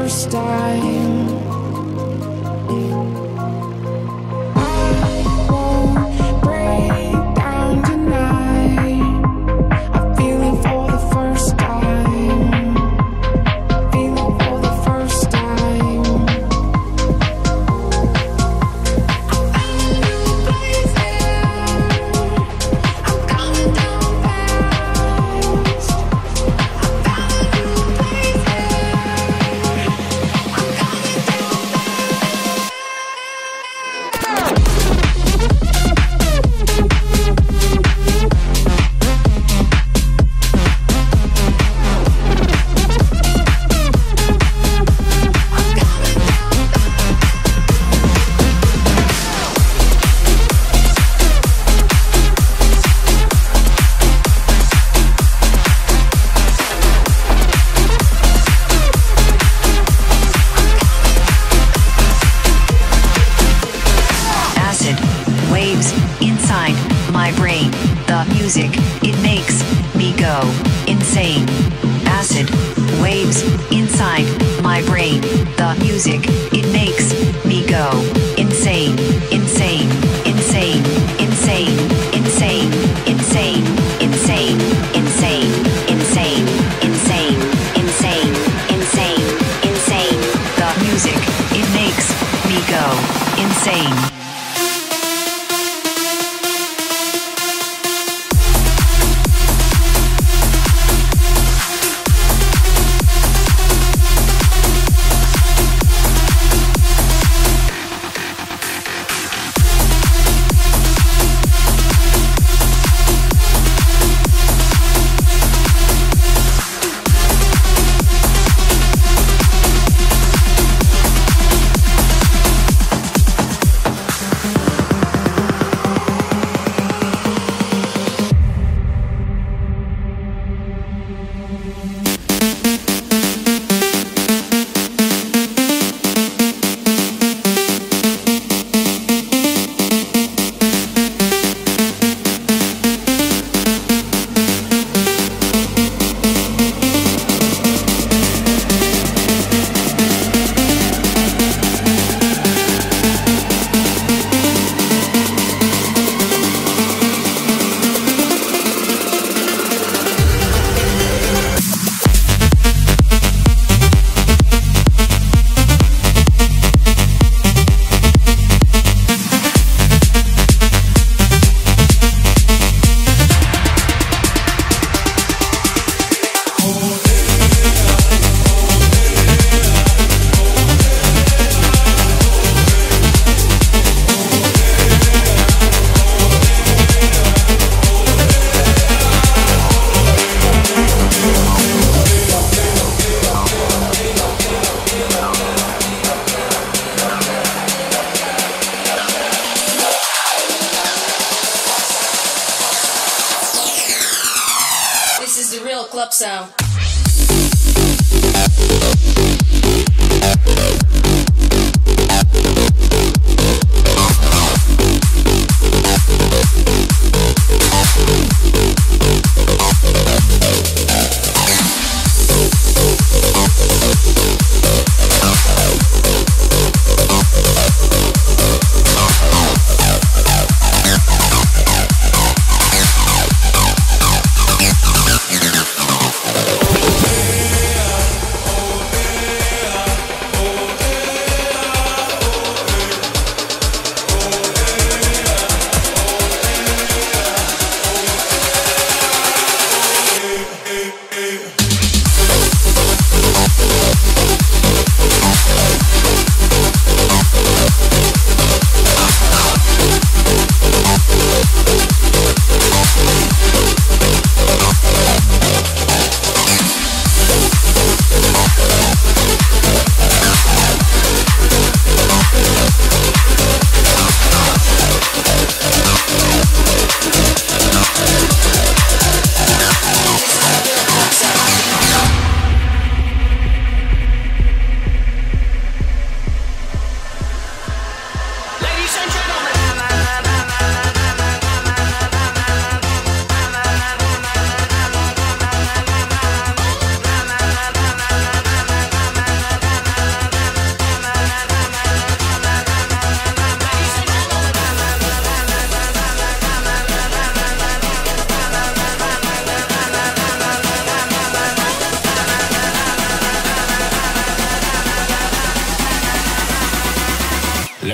first time. I won't break down tonight. I'm feeling for the first time. Feeling for the first time. I found a new place here. I'm coming down fast. I found a new place here. I'm coming down fast. Acid waves inside my brain. The music, it makes me go insane. Acid waves inside my brain. The music, it makes me go insane, insane, insane, insane, insane, insane, insane, insane, insane, insane, insane, insane, insane. The music, it makes me go insane. This is the real club sound.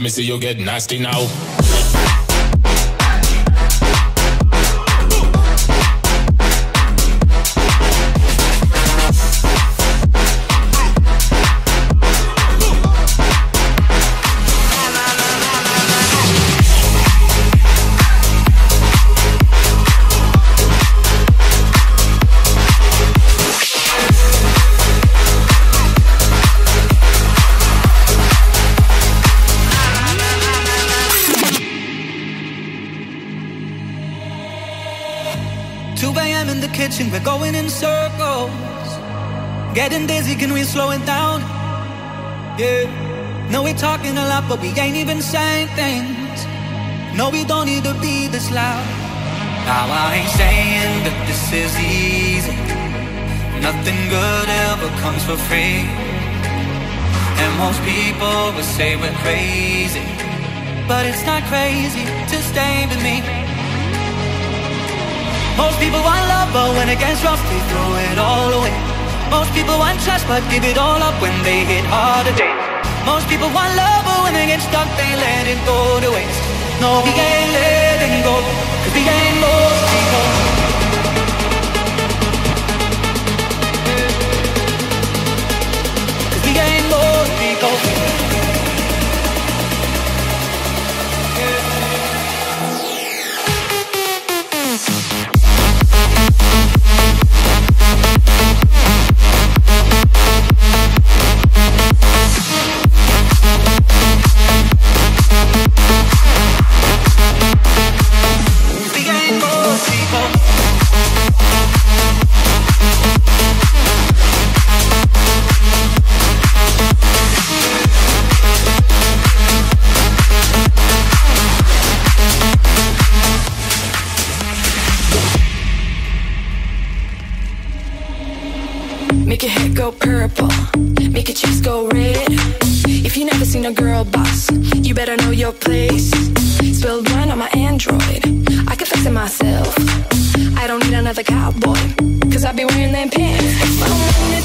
Let me see you get nasty now. We're going in circles, getting dizzy, can we slow it down? Yeah, no, we're talking a lot, but we ain't even saying things. No, we don't need to be this loud. Now I ain't saying that this is easy. Nothing good ever comes for free. And most people will say we're crazy, but it's not crazy to stay with me. Most people want love, but when it gets rough, they throw it all away. Most people want trust, but give it all up when they hit harder days. Most people want love, but when they get stuck, they let it go to waste. No, we ain't letting go, 'cause we ain't most people. 'Cause we ain't most people. Make your head go purple, make your cheeks go red. If you never seen a girl boss, you better know your place. Spilled wine on my Android, I can fix it myself. I don't need another cowboy, 'cause I be wearing them pants. If I'm